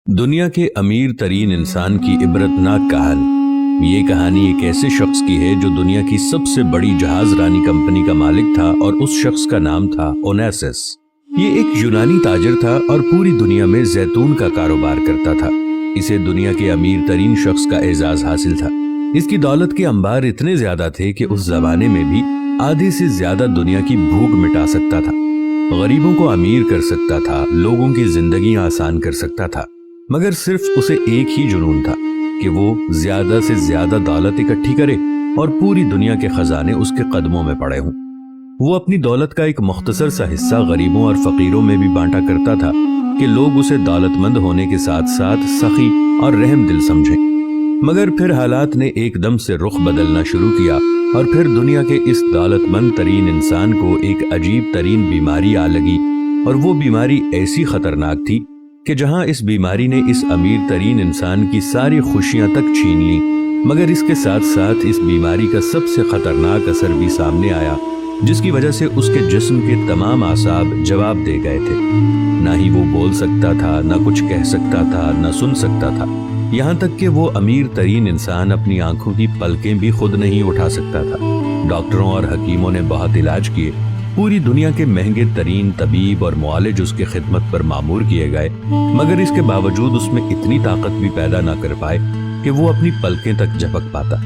दुनिया के अमीर तरीन इंसान की इबरतनाक कहानी। ये कहानी एक ऐसे शख्स की है जो दुनिया की सबसे बड़ी जहाज रानी कंपनी का मालिक था और उस शख्स का नाम था ओनेसिस। ये एक यूनानी ताजिर था और पूरी दुनिया में जैतून का कारोबार करता था। इसे दुनिया के अमीर तरीन शख्स का एजाज हासिल था। इसकी दौलत के अंबार इतने ज्यादा थे कि उस जमाने में भी आधे से ज्यादा दुनिया की भूख मिटा सकता था, गरीबों को अमीर कर सकता था, लोगों की जिंदगी आसान कर सकता था। मगर सिर्फ उसे एक ही जुनून था कि वो ज्यादा से ज्यादा दौलत इकट्ठी करे और पूरी दुनिया के खजाने उसके कदमों में पड़े हों। वो अपनी दौलत का एक मुख्तसर सा हिस्सा गरीबों और फकीरों में भी बांटा करता था कि लोग उसे दौलतमंद होने के साथ साथ सखी और रहम दिल समझें। मगर फिर हालात ने एकदम से रुख बदलना शुरू किया और फिर दुनिया के इस दौलतमंद तरीन इंसान को एक अजीब तरीन बीमारी आ लगी। और वो बीमारी ऐसी खतरनाक थी कि जहां इस बीमारी ने इस अमीर तरीन इंसान की सारी खुशियां तक छीन ली, मगर इसके साथ साथ इस बीमारी का सबसे खतरनाक असर भी सामने आया, जिसकी वजह से उसके जिस्म के तमाम आसाब जवाब दे गए थे। ना ही वो बोल सकता था, ना कुछ कह सकता था, ना सुन सकता था। यहाँ तक कि वो अमीर तरीन इंसान अपनी आंखों की पलकें भी खुद नहीं उठा सकता था। डॉक्टरों और हकीमों ने बहुत इलाज किए, पूरी दुनिया के महंगे तरीन तबीब और मुआलिज उसके खिदमत पर मामूर किए गए, मगर इसके बावजूद उसमें इतनी ताकत भी पैदा ना कर पाए कि वो अपनी पलकें तक झपक पाता।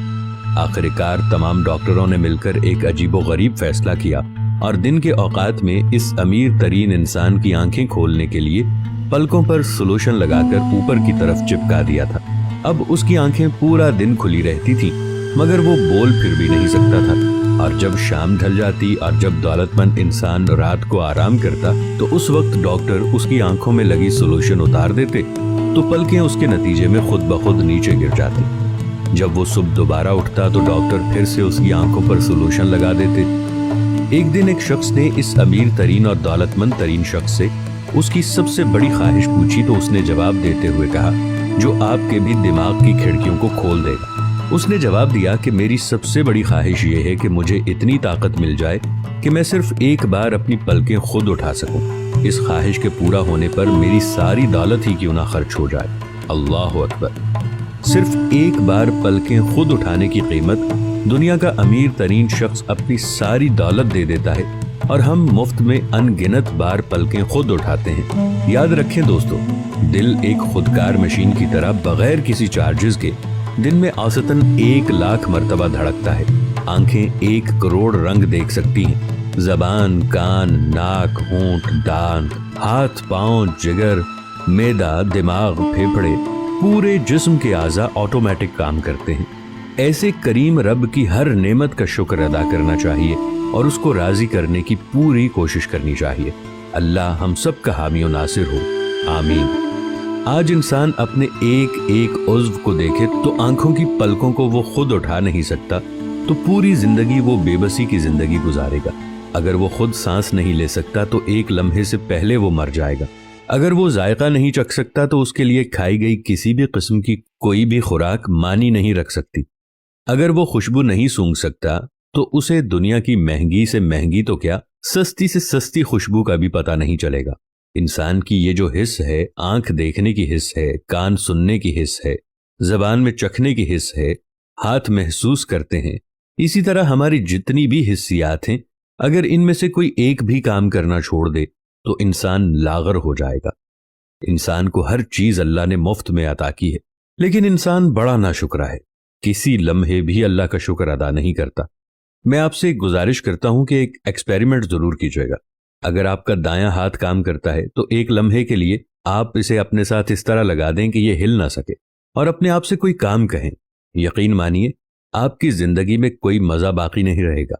आखिरकार तमाम डॉक्टरों ने मिलकर एक अजीबोगरीब फैसला किया और दिन के औकात में इस अमीर तरीन इंसान की आंखें खोलने के लिए पलकों पर सोल्यूशन लगाकर ऊपर की तरफ चिपका दिया था। अब उसकी आंखें पूरा दिन खुली रहती थी, मगर वो बोल फिर भी नहीं सकता था। और जब शाम ढल जाती और जब दौलतमंद इंसान रात को आराम करता तो उस वक्त डॉक्टर उसकी आंखों में लगी सोल्यूशन उतार देते तो पलकें उसके नतीजे में खुद ब खुद नीचे गिर जाती। जब वो सुबह दोबारा उठता तो डॉक्टर फिर से उसकी आंखों पर सोल्यूशन लगा देते। एक दिन एक शख्स ने इस अमीर तरीन और दौलतमंद तरीन शख्स से उसकी सबसे बड़ी ख्वाहिश पूछी तो उसने जवाब देते हुए कहा, जो आपके भी दिमाग की खिड़कियों को खोल देगा। उसने जवाब दिया कि मेरी सबसे बड़ी ख्वाहिश ये है कि मुझे इतनी ताकत मिल जाए कि मैं सिर्फ एक बार अपनी पलकें खुद उठा सकूं। इस ख्वाहिश के पूरा होने पर मेरी सारी दौलत ही क्यों ना खर्च हो जाए। अल्लाह अकबर। सिर्फ एक बार पलकें खुद उठाने की कीमत दुनिया का अमीर तरीन शख्स अपनी सारी दौलत दे देता है और हम मुफ्त में अनगिनत बार पलकें खुद उठाते हैं। याद रखें दोस्तों, दिल एक खुदकार मशीन की तरह बगैर किसी चार्जेस के दिन में औसतन 1 लाख मर्तबा धड़कता है। आंखें 1 करोड़ रंग देख सकती हैं। जबान, कान, नाक, होंठ, दांत, हाथ, पांव, जिगर, मैदा, दिमाग, फेफड़े, पूरे जिस्म के आज़ा ऑटोमेटिक काम करते हैं। ऐसे करीम रब की हर नेमत का शुक्र अदा करना चाहिए और उसको राजी करने की पूरी कोशिश करनी चाहिए। अल्लाह हम सब का हामी और नासिर हो, आमीन। आज इंसान अपने एक एक उज़्व को देखे तो आंखों की पलकों को वो खुद उठा नहीं सकता, तो पूरी जिंदगी वो बेबसी की जिंदगी गुजारेगा। अगर वो खुद सांस नहीं ले सकता तो एक लम्हे से पहले वो मर जाएगा। अगर वो जायका नहीं चख सकता तो उसके लिए खाई गई किसी भी किस्म की कोई भी खुराक मानी नहीं रख सकती। अगर वो खुशबू नहीं सूंघ सकता तो उसे दुनिया की महंगी से महंगी तो क्या, सस्ती से सस्ती खुशबू का भी पता नहीं चलेगा। इंसान की ये जो हिस्स है, आंख देखने की हिस्स है, कान सुनने की हिस्स है, जबान में चखने की हिस्स है, हाथ महसूस करते हैं, इसी तरह हमारी जितनी भी हिस्सियात हैं, अगर इनमें से कोई एक भी काम करना छोड़ दे तो इंसान लागर हो जाएगा। इंसान को हर चीज अल्लाह ने मुफ्त में अता की है, लेकिन इंसान बड़ा नाशुक्रा है, किसी लम्हे भी अल्लाह का शुक्र अदा नहीं करता। मैं आपसे एक गुजारिश करता हूं कि एक एक्सपेरिमेंट जरूर कीजिएगा। अगर आपका दायां हाथ काम करता है तो एक लम्हे के लिए आप इसे अपने साथ इस तरह लगा दें कि ये हिल ना सके और अपने आप से कोई काम कहें। यकीन मानिए आपकी जिंदगी में कोई मजा बाकी नहीं रहेगा।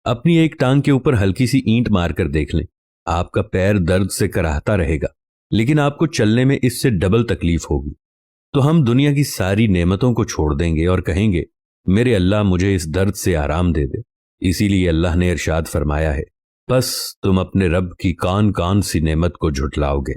अपनी एक टांग के ऊपर हल्की सी ईंट मारकर देख लें, आपका पैर दर्द से कराहता रहेगा, लेकिन आपको चलने में इससे डबल तकलीफ होगी। तो हम दुनिया की सारी नेमतों को छोड़ देंगे और कहेंगे, मेरे अल्लाह मुझे इस दर्द से आराम दे दे। इसीलिए अल्लाह ने इरशाद फरमाया है, बस तुम अपने रब की कौन कौन सी नेमत को झुटलाओगे।